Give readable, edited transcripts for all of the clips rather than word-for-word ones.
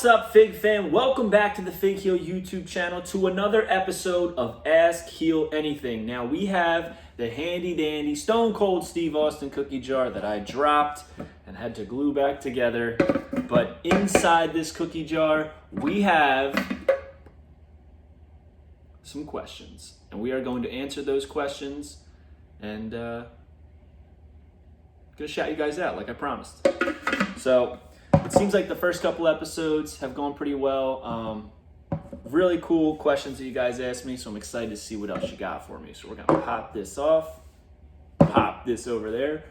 What's up, Fig fam? Welcome back to the Fig Heel YouTube channel to another episode of Ask Heel Anything. Now we have the handy dandy Stone Cold Steve Austin cookie jar that I dropped and had to glue back together. But inside this cookie jar, we have some questions. And we are going to answer those questions and gonna shout you guys out like I promised. So it seems like the first couple episodes have gone pretty well. Really cool questions that you guys asked me, so I'm excited to see what else you got for me. So we're gonna pop this off, pop this over there,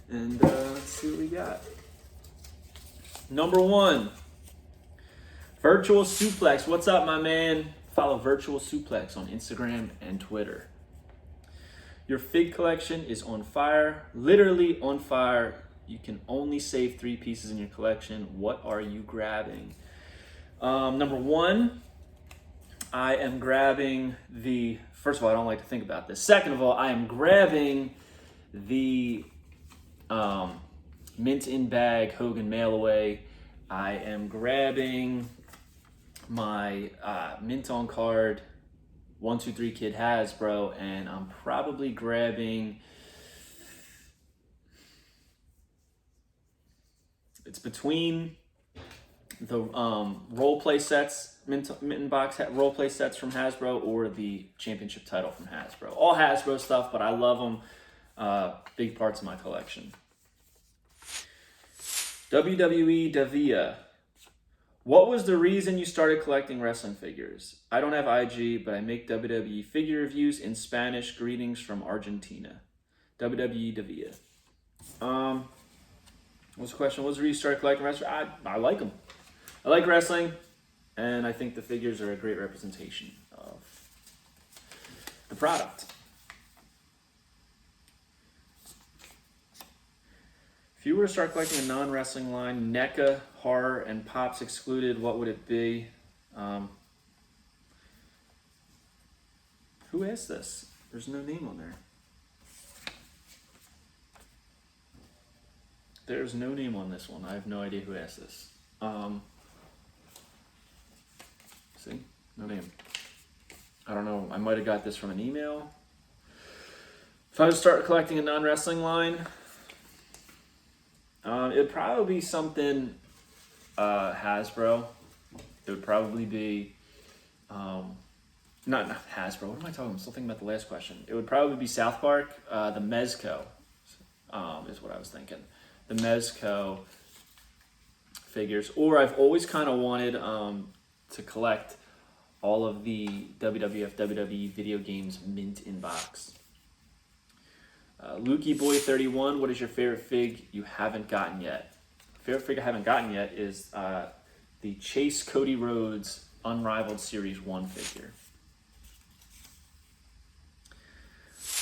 and let's see what we got. Number one, Virtual Suplex. What's up, my man? Follow Virtual Suplex on Instagram and Twitter. Your fig collection is on fire, literally on fire. You can only save 3 pieces in your collection. What are you grabbing? Number one, I am grabbing the, first of all, I don't like to think about this. Second of all, I am grabbing the mint in bag Hogan mail away. I am grabbing my mint on card 1-2-3 Kid Hasbro, and I'm probably grabbing, it's between the role play sets, mint box role play sets from Hasbro, or the championship title from Hasbro. All Hasbro stuff, but I love them. Big parts of my collection. WWE WCW. What was the reason you started collecting wrestling figures? I don't have IG, but I make WWE figure reviews in Spanish. Greetings from Argentina. WWE WCW. What's the question? What was the reason you started collecting wrestling? I like them. I like wrestling, and I think the figures are a great representation of the product. If you were to start collecting a non-wrestling line, NECA, horror, and Pops excluded, what would it be? Who asked this? There's no name on there. There's no name on this one. I have no idea who asked this. See? No name. I don't know. I might have got this from an email. If I was to start collecting a non-wrestling line, it'd probably be something Hasbro. It would probably be, not Hasbro. What am I talking about? I'm still thinking about the last question. It would probably be South Park. The Mezco is what I was thinking. The Mezco figures, or I've always kind of wanted to collect all of the WWF WWE video games mint in box. Lukey Boy 31, what is your favorite fig you haven't gotten yet? Favorite fig I haven't gotten yet is the Chase Cody Rhodes Unrivaled Series 1 figure.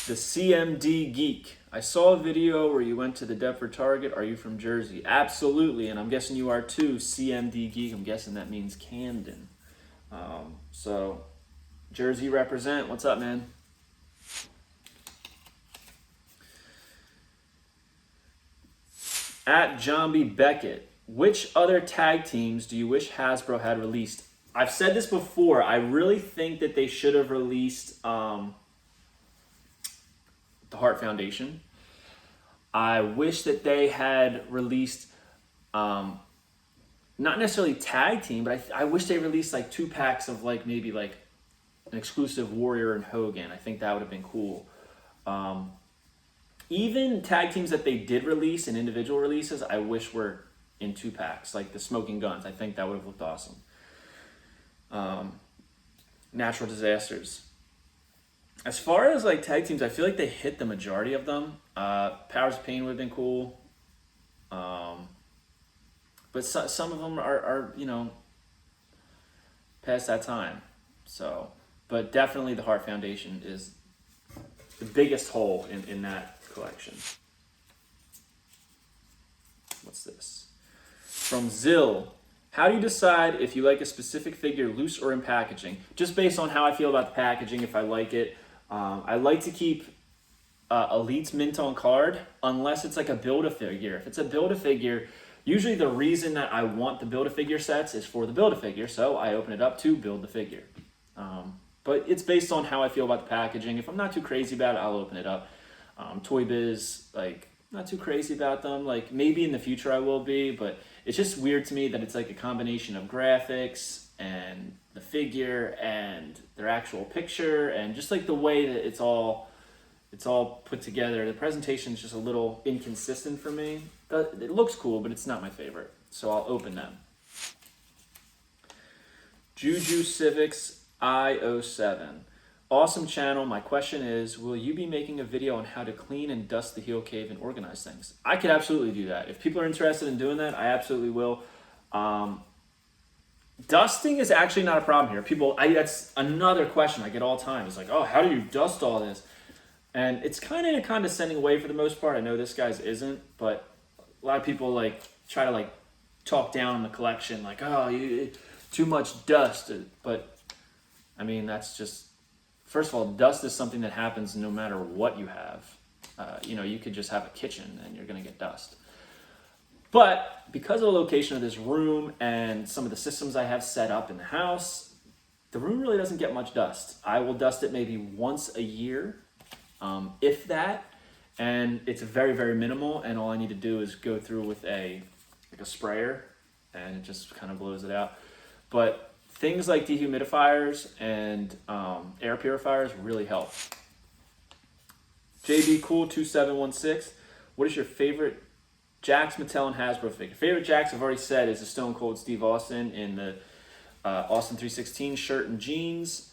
The CMD Geek. I saw a video where you went to the Deptford Target. Are you from Jersey? Absolutely, and I'm guessing you are too, CMD Geek. I'm guessing that means Camden. So, Jersey represent. What's up, man? At John B. Beckett. Which other tag teams do you wish Hasbro had released? I've said this before. I really think that they should have released the Hart Foundation. I wish that they had released, not necessarily tag team, but I wish they released like 2 packs of like maybe like an exclusive Warrior and Hogan. I think that would have been cool. Even tag teams that they did release in individual releases, I wish were in 2 packs, like the Smoking Guns. I think that would have looked awesome. Natural Disasters. As far as like tag teams, I feel like they hit the majority of them. Powers of Pain would have been cool. But some of them are, you know, past that time. So, but definitely the Hart Foundation is the biggest hole in that collection. What's this? From Zill. How do you decide if you like a specific figure loose or in packaging? Just based on how I feel about the packaging, if I like it. I like to keep Elite's mint on card unless it's like a Build-A-Figure. If it's a Build-A-Figure, Usually the reason that I want the Build-A-Figure sets is for the Build-A-Figure, so I open it up to build the figure. But it's based on how I feel about the packaging. If I'm not too crazy about it, I'll open it up. Toy Biz, like, not too crazy about them. Like, maybe in the future I will be, but it's just weird to me that it's like a combination of graphics and the figure and their actual picture and just like the way that it's all put together. The presentation is just a little inconsistent for me. It looks cool, but it's not my favorite. So I'll open them. Juju Civics I07. Awesome channel. My question is, will you be making a video on how to clean and dust the heel cave and organize things? I could absolutely do that. If people are interested in doing that, I absolutely will. Dusting is actually not a problem here. That's another question I get all the time. It's like, oh, how do you dust all this? And it's kind of in a condescending way for the most part. I know this guy's isn't, but a lot of people like try to like talk down on the collection, like, oh, you too much dust. But I mean, that's just, first of all, dust is something that happens no matter what you have. You could just have a kitchen and you're going to get dust. But because of the location of this room and some of the systems I have set up in the house, the room really doesn't get much dust. I will dust it maybe once a year, if that, and it's very, very minimal, and all I need to do is go through with a sprayer, and it just kind of blows it out. But things like dehumidifiers and air purifiers really help. JB Cool 2716, what is your favorite Jax, Mattel, and Hasbro figure? Favorite Jax, I've already said, is the Stone Cold Steve Austin in the Austin 316 shirt and jeans.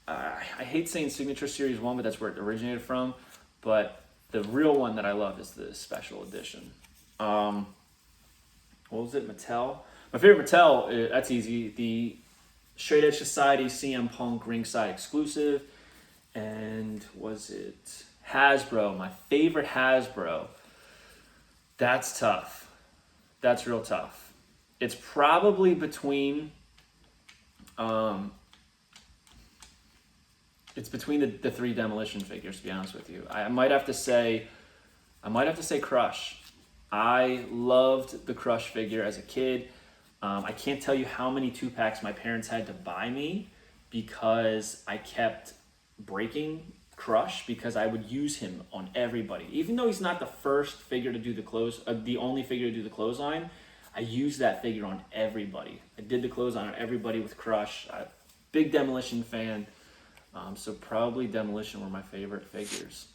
I hate saying Signature Series 1, but that's where it originated from. But the real one that I love is the special edition. What was it, Mattel? My favorite Mattel, that's easy. The Straight Edge Society CM Punk ringside exclusive. And was it Hasbro? My favorite Hasbro. That's tough. That's real tough. It's probably between the three Demolition figures, to be honest with you. I might have to say Crush. I loved the Crush figure as a kid. I can't tell you how many 2-packs my parents had to buy me because I kept breaking Crush because I would use him on everybody. Even though he's not the first figure to do the only figure to do the clothesline, I used that figure on everybody. I did the clothesline on everybody with Crush. Big Demolition fan. So probably Demolition were my favorite figures.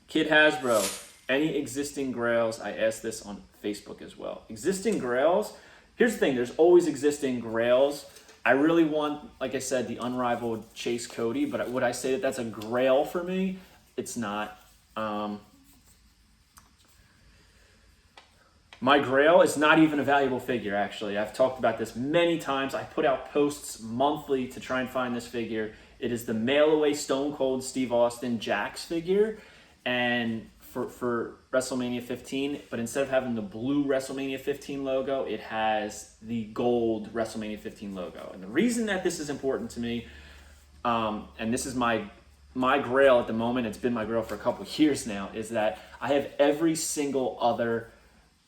Kid Hasbro, any existing grails? I asked this on Facebook as well. Existing grails, here's the thing, there's always existing grails. I really want, like I said, the unrivaled Chase Cody, but would I say that that's a grail for me? It's not. My grail is not even a valuable figure, actually. I've talked about this many times. I put out posts monthly to try and find this figure. It is the mail-away Stone Cold Steve Austin Jax figure, and for WrestleMania 15, but instead of having the blue WrestleMania 15 logo, it has the gold WrestleMania 15 logo. And the reason that this is important to me, and this is my grail at the moment, it's been my grail for a couple of years now, is that I have every single other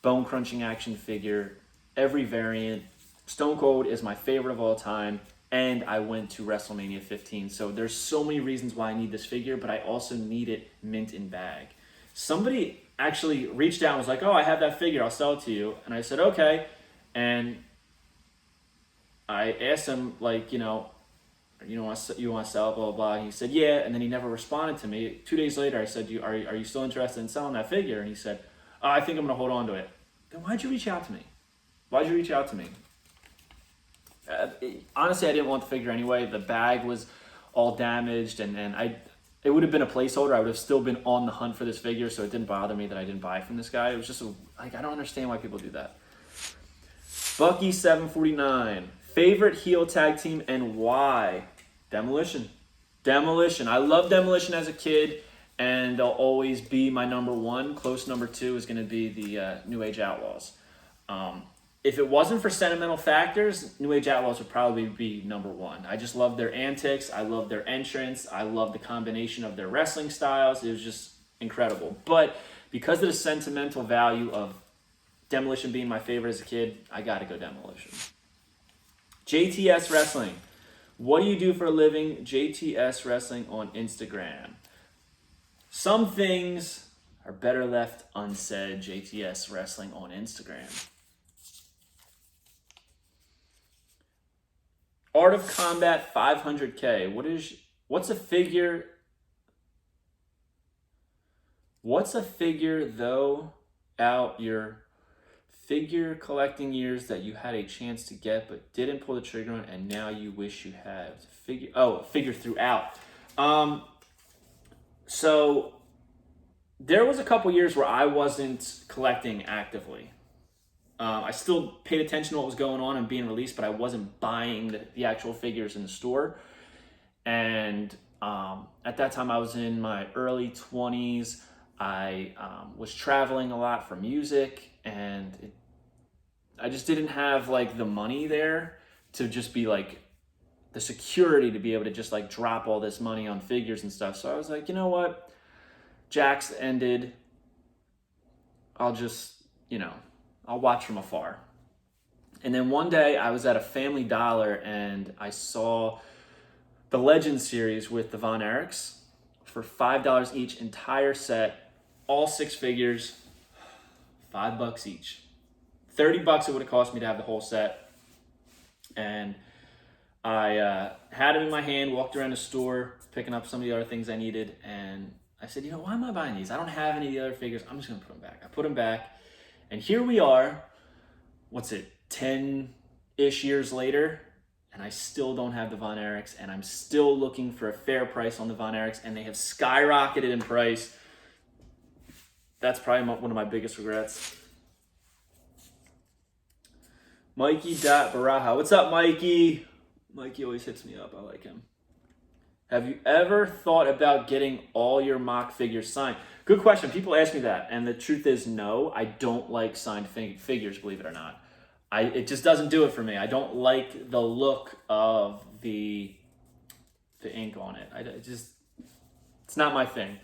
bone crunching action figure, every variant. Stone Cold is my favorite of all time, and I went to WrestleMania 15. So there's so many reasons why I need this figure, but I also need it mint in bag. Somebody actually reached out and was like, oh, I have that figure, I'll sell it to you. And I said, okay. And I asked him, like, you want to sell it, blah, blah, blah. And he said, yeah. And then he never responded to me. 2 days later, I said, are you still interested in selling that figure? And he said, oh, I think I'm going to hold on to it. Then why'd you reach out to me? Honestly, I didn't want the figure anyway. The bag was all damaged, and it would have been a placeholder. I would have still been on the hunt for this figure, so it didn't bother me that I didn't buy from this guy. It was just I don't understand why people do that. Bucky749, favorite heel tag team and why? Demolition. I love Demolition as a kid, and they'll always be my number one. Close number two is going to be the New Age Outlaws. If it wasn't for sentimental factors, New Age Outlaws would probably be number one. I just love their antics. I love their entrance. I love the combination of their wrestling styles. It was just incredible. But because of the sentimental value of Demolition being my favorite as a kid, I gotta go Demolition. JTS Wrestling. What do you do for a living? JTS Wrestling on Instagram. Some things are better left unsaid. JTS Wrestling on Instagram. Art of Combat 500K. What's a figure? What's a figure though out your figure collecting years that you had a chance to get but didn't pull the trigger on and now you wish you had? Figure throughout. So there was a couple years where I wasn't collecting actively. I still paid attention to what was going on and being released, but I wasn't buying the actual figures in the store. And at that time, I was in my early 20s. I was traveling a lot for music, and I just didn't have like the money there to just be like the security to be able to just like drop all this money on figures and stuff. So I was like, you know what? Jack's ended. I'll just, I'll watch from afar. And then one day I was at a Family Dollar and I saw the Legends series with the Von Erichs for $5 each, entire set, all 6 figures, $5 each. $30 it would have cost me to have the whole set. And I had them in my hand, walked around the store, picking up some of the other things I needed, and I said, why am I buying these? I don't have any of the other figures. I'm just going to put them back. I put them back. And here we are, 10-ish years later, and I still don't have the Von Erichs, and I'm still looking for a fair price on the Von Erichs, and they have skyrocketed in price. That's probably one of my biggest regrets. Mikey.Baraja. What's up, Mikey? Mikey always hits me up. I like him. Have you ever thought about getting all your mock figures signed? Good question. People ask me that, and the truth is no. I don't like signed figures, believe it or not. It just doesn't do it for me. I don't like the look of the ink on it. It's not my thing.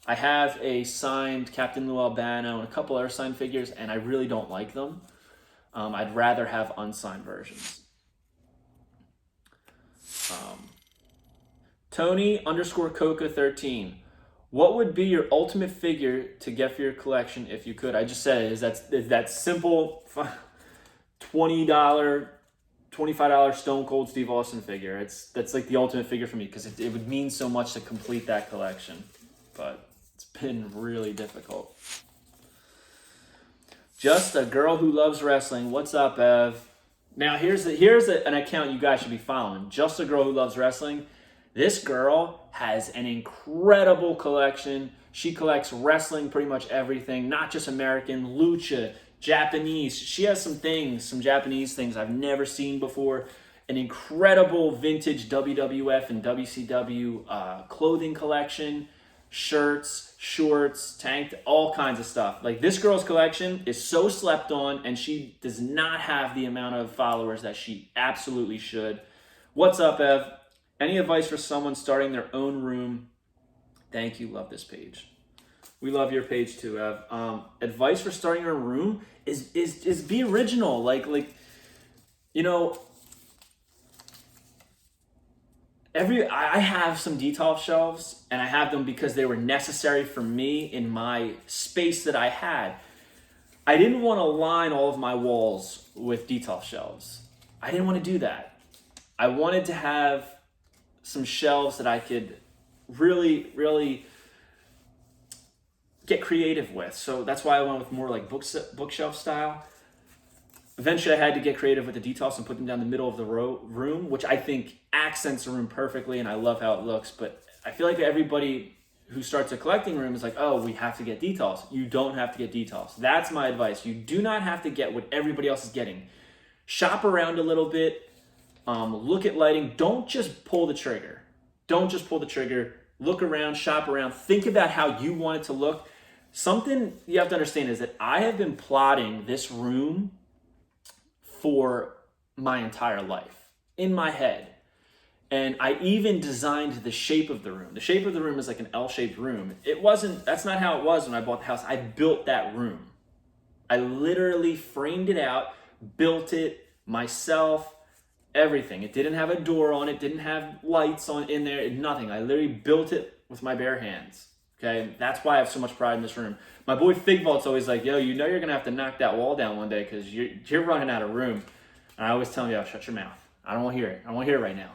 I have a signed Captain Lou Albano and a couple other signed figures, and I really don't like them. I'd rather have unsigned versions. Tony_Coca13. What would be your ultimate figure to get for your collection if you could? I just said is that simple $20, $25 Stone Cold Steve Austin figure. That's like the ultimate figure for me because it would mean so much to complete that collection. But it's been really difficult. Just a girl who loves wrestling. What's up, Ev? Now here's an account you guys should be following. Just a girl who loves wrestling. This girl has an incredible collection. She collects wrestling, pretty much everything, not just American, lucha, Japanese. She has some Japanese things I've never seen before. An incredible vintage WWF and WCW clothing collection, shirts, shorts, tank, all kinds of stuff. Like this girl's collection is so slept on, and she does not have the amount of followers that she absolutely should. What's up, Ev? Any advice for someone starting their own room? Thank you. Love this page. We love your page too, Ev. Advice for starting your own room is be original. Like I have some detail shelves, and I have them because they were necessary for me in my space that I had. I didn't want to line all of my walls with detail shelves. I didn't want to do that. I wanted to have some shelves that I could really, really get creative with. So that's why I went with more like bookshelf style. Eventually I had to get creative with the details and put them down the middle of the room, which I think accents the room perfectly, and I love how it looks. But I feel like everybody who starts a collecting room is like, oh, we have to get details. You don't have to get details. That's my advice. You do not have to get what everybody else is getting. Shop around a little bit. Look at lighting. Don't just pull the trigger. Look around, shop around. Think about how you want it to look. Something you have to understand is that I have been plotting this room for my entire life in my head. And I even designed the shape of the room. The shape of the room is like an L-shaped room. That's not how it was when I bought the house. I built that room. I literally framed it out, built it myself, everything. It didn't have a door on it, didn't have lights on in there, nothing. I literally built it with my bare hands. Okay, that's why I have so much pride in this room. My boy Figvault's always like, yo, you know you're gonna have to knock that wall down one day because you're running out of room. And I always tell him, yo, shut your mouth. I don't want to hear it. I don't want to hear it right now.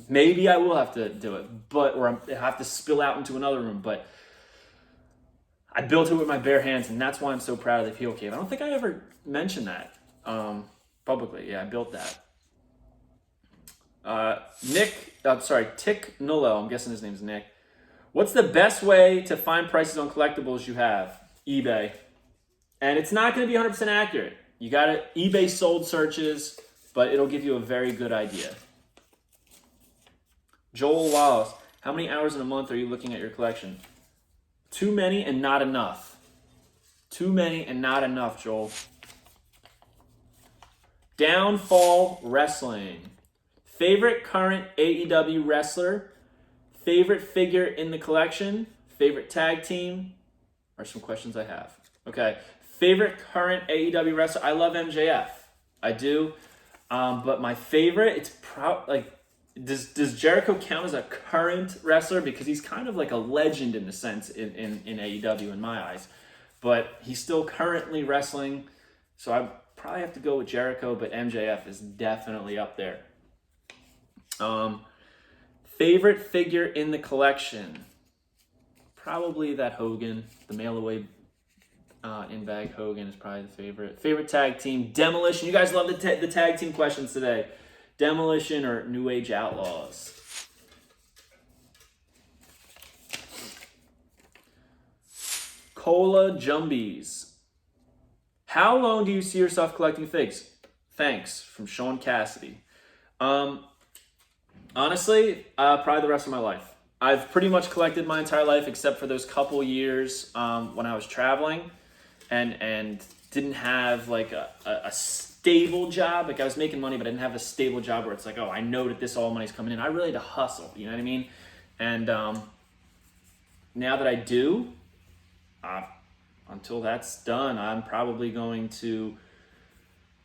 Maybe I will have to do it, or I have to spill out into another room. But I built it with my bare hands, and that's why I'm so proud of the Heel Cave. I don't think I ever mentioned that publicly. Yeah, I built that. Tick Nullo. I'm guessing his name's Nick. What's the best way to find prices on collectibles you have? eBay. And it's not going to be 100% accurate. You got to eBay sold searches, but it'll give you a very good idea. Joel Wallace, how many hours in a month are you looking at your collection? Too many and not enough. Too many and not enough, Joel. Downfall Wrestling. Favorite current AEW wrestler? Favorite figure in the collection? Favorite tag team? Are some questions I have. Okay. Favorite current AEW wrestler? I love MJF. I do. But my favorite, it's does Jericho count as a current wrestler? Because he's kind of like a legend in the sense in AEW in my eyes. But he's still currently wrestling. So I probably have to go with Jericho, but MJF is definitely up there. Favorite figure in the collection? Probably that Hogan. The mail-away in-bag Hogan is probably the favorite. Favorite tag team? Demolition. You guys love the tag team questions today. Demolition or New Age Outlaws? Cola Jumbies. How long do you see yourself collecting figs? Thanks, from Sean Cassidy. Honestly, probably the rest of my life. I've pretty much collected my entire life except for those couple years when I was traveling and didn't have like a stable job. Like I was making money, but I didn't have a stable job where it's like, oh, I know that this all money's coming in. I really had to hustle, you know what I mean? And now that I do, until that's done, I'm probably going to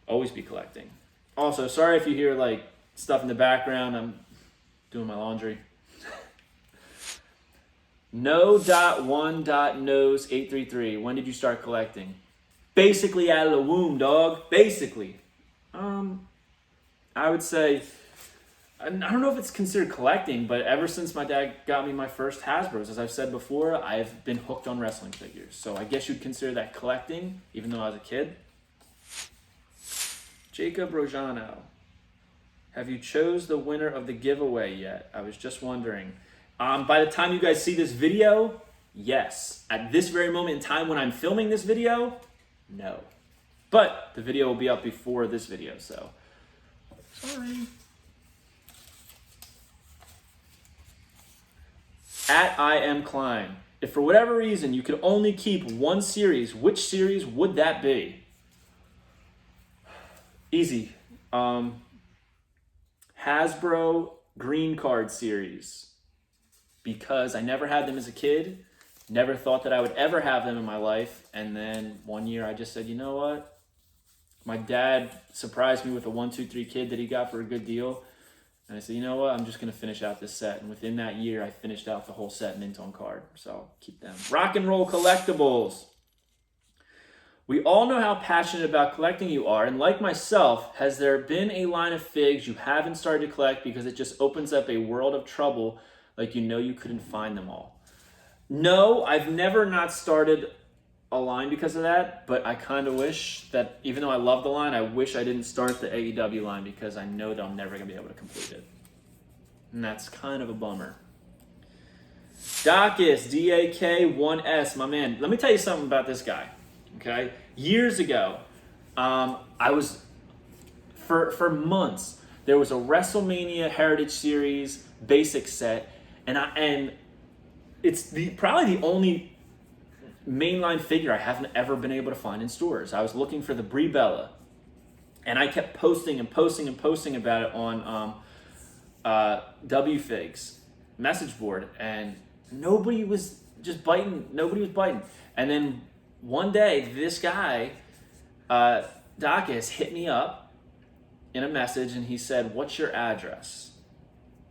always be collecting. Also, sorry if you hear like stuff in the background. I'm doing my laundry. No.1.nose833. When did you start collecting? Basically out of the womb, dog. Basically. I would say, I don't know if it's considered collecting, but ever since my dad got me my first Hasbros, as I've said before, I've been hooked on wrestling figures. So I guess you'd consider that collecting, even though I was a kid. Jacob Rojano. Have you chose the winner of the giveaway yet? I was just wondering. By the time you guys see this video, yes. At this very moment in time when I'm filming this video, no. But the video will be up before this video, so sorry. At I am Klein. If for whatever reason you could only keep one series, which series would that be? Easy. Hasbro Green Card series. Because I never had them as a kid. Never thought that I would ever have them in my life. And then one year I just said, you know what? My dad surprised me with a 1-2-3 kid that he got for a good deal. And I said, you know what? I'm just going to finish out this set. And within that year, I finished out the whole set mint on card. So I'll keep them. Rock and Roll Collectibles. We all know how passionate about collecting you are. And like myself, has there been a line of figs you haven't started to collect because it just opens up a world of trouble, like you know you couldn't find them all? No, I've never not started a line because of that, but I kind of wish that, even though I love the line, I wish I didn't start the AEW line because I know that I'm never going to be able to complete it. And that's kind of a bummer. Dacus, DAK1S, my man. Let me tell you something about this guy, okay? Years ago, I was, for months, there was a WrestleMania Heritage Series basic set, and it's probably the only mainline figure I haven't ever been able to find in stores. I was looking for the Brie Bella, and I kept posting about it on WFigs message board, and nobody was biting. And then one day, this guy, Dacus, hit me up in a message, and he said, "What's your address?"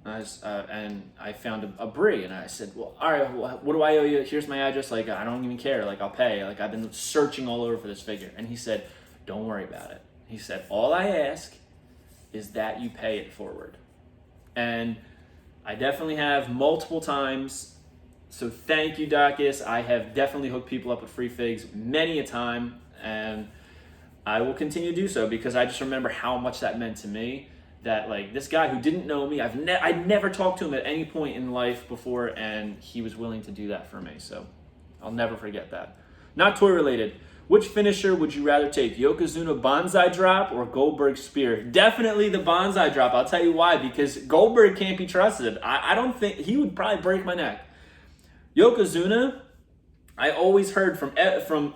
And I found a Brie, and I said, "Well, all right, what do I owe you? Here's my address. Like, I don't even care. Like, I'll pay. Like, I've been searching all over for this figure." And he said, "Don't worry about it." He said, "All I ask is that you pay it forward." And I definitely have multiple times. So thank you, Dacus. I have definitely hooked people up with free figs many a time, and I will continue to do so because I just remember how much that meant to me. That, like, this guy who didn't know me, I'd never talked to him at any point in life before, and he was willing to do that for me. So I'll never forget that. Not toy related. Which finisher would you rather take? Yokozuna Banzai Drop or Goldberg Spear? Definitely the Banzai Drop. I'll tell you why. Because Goldberg can't be trusted. I don't think he would probably break my neck. Yokozuna, I always heard from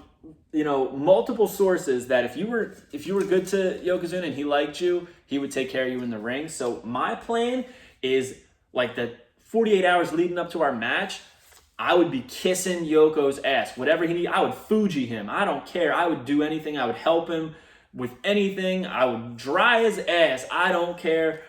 multiple sources that if you were good to Yokozuna and he liked you, he would take care of you in the ring. So my plan is, like, the 48 hours leading up to our match, I would be kissing Yoko's ass. Whatever he needs, I would Fuji him. I don't care. I would do anything. I would help him with anything. I would dry his ass. I don't care.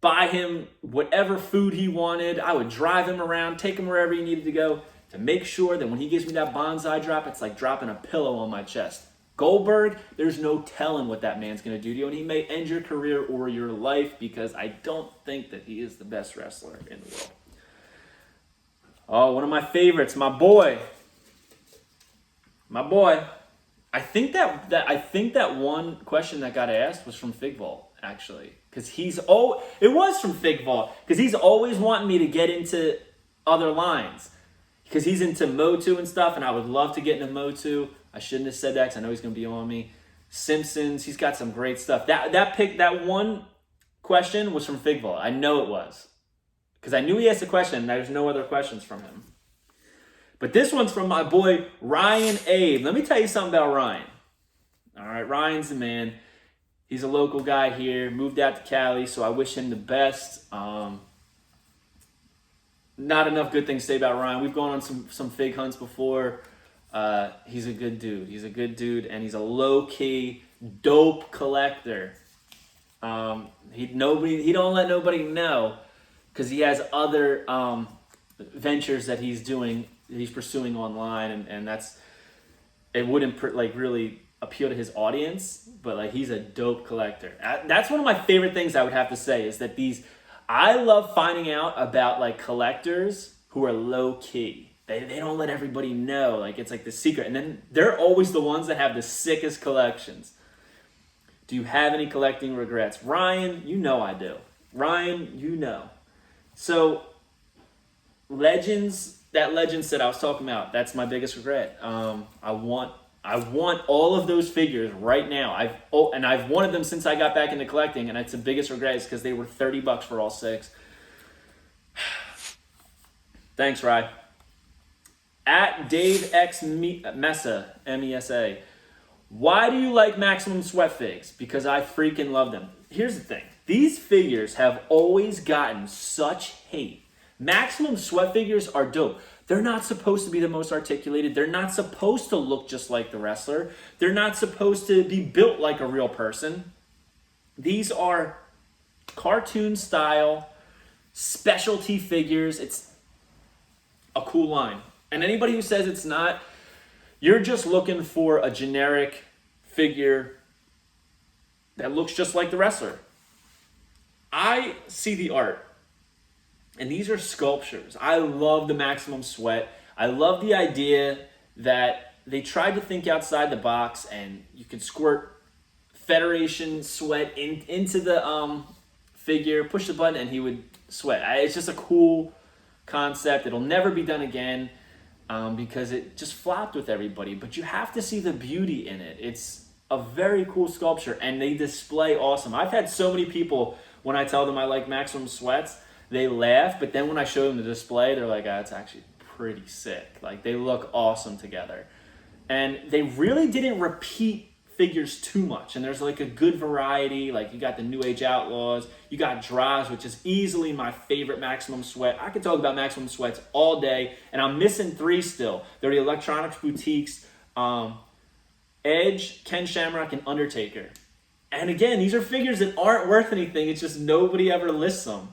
Buy him whatever food he wanted. I would drive him around, take him wherever he needed to go to make sure that when he gives me that Banzai Drop, it's like dropping a pillow on my chest. Goldberg, there's no telling what that man's going to do to you, and he may end your career or your life because I don't think that he is the best wrestler in the world. Oh, one of my favorites, my boy. I think that one question that got asked was from Fig Vault, actually, because it was from Fig Vault because he's always wanting me to get into other lines because he's into Motu and stuff, and I would love to get into Motu. I shouldn't have said that because I know he's going to be on me. Simpsons, he's got some great stuff. That one question was from Fig Vault. I know it was. Because I knew he asked a question, and there's no other questions from him. But this one's from my boy, Ryan Abe. Let me tell you something about Ryan. All right, Ryan's the man. He's a local guy here, moved out to Cali, so I wish him the best. Not enough good things to say about Ryan. We've gone on some fig hunts before. He's a good dude. And he's a low-key, dope collector. He don't let nobody know because he has other ventures that he's pursuing online, and it wouldn't really appeal to his audience, but like he's a dope collector. That's one of my favorite things I would have to say is that I love finding out about like collectors who are low key. They don't let everybody know. Like it's like the secret. And then they're always the ones that have the sickest collections. Do you have any collecting regrets? Ryan, you know I do. Ryan, you know. So that Legends that I was talking about, that's my biggest regret. I want all of those figures right now. I've wanted them since I got back into collecting, and it's the biggest regret is because they were $30 for all 6. Thanks, Rye. At Dave X Mesa, M-E-S-A. Why do you like Maximum Sweat figs? Because I freaking love them. Here's the thing. These figures have always gotten such hate. Maximum Sweat figures are dope. They're not supposed to be the most articulated. They're not supposed to look just like the wrestler. They're not supposed to be built like a real person. These are cartoon style, specialty figures. It's a cool line. And anybody who says it's not, you're just looking for a generic figure that looks just like the wrestler. I see the art. And these are sculptures. I love the Maximum Sweat. I love the idea that they tried to think outside the box and you could squirt Federation sweat into the figure, push the button, and he would sweat. It's just a cool concept. It'll never be done again because it just flopped with everybody. But you have to see the beauty in it. It's a very cool sculpture, and they display awesome. I've had so many people, when I tell them I like Maximum Sweats, they laugh, but then when I show them the display, they're like, it's actually pretty sick. Like, they look awesome together. And they really didn't repeat figures too much. And there's like a good variety. Like, you got the New Age Outlaws. You got Draws, which is easily my favorite Maximum Sweat. I could talk about Maximum Sweats all day, and I'm missing 3 still. They're the Electronics Boutique's Edge, Ken Shamrock, and Undertaker. And again, these are figures that aren't worth anything. It's just nobody ever lists them.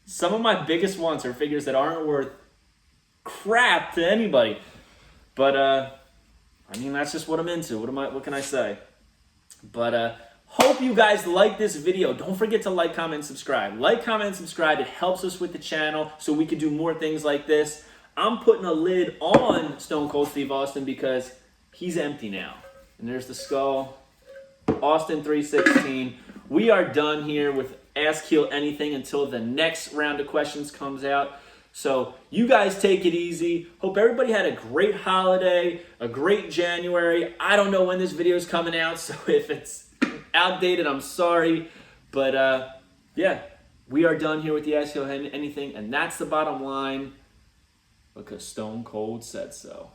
Some of my biggest ones are figures that aren't worth crap to anybody. But, I mean, that's just what I'm into. What can I say? But, hope you guys like this video. Don't forget to like, comment, and subscribe. Like, comment, and subscribe. It helps us with the channel so we can do more things like this. I'm putting a lid on Stone Cold Steve Austin because he's empty now. And there's the skull. Austin 316. We are done here with Ask Heel Anything until the next round of questions comes out. So you guys take it easy. Hope everybody had a great holiday, a great January. I don't know when this video is coming out, so if it's outdated, I'm sorry. But yeah, we are done here with the Ask Heel Anything, and that's the bottom line because Stone Cold said so.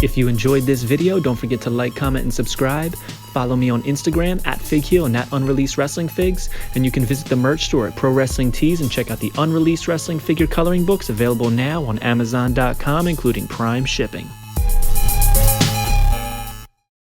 If you enjoyed this video, don't forget to like, comment, and subscribe. Follow me on Instagram at FigHeel and at Unreleased Wrestling Figs. And you can visit the merch store at Pro Wrestling Tees and check out the Unreleased Wrestling figure coloring books available now on Amazon.com, including Prime shipping.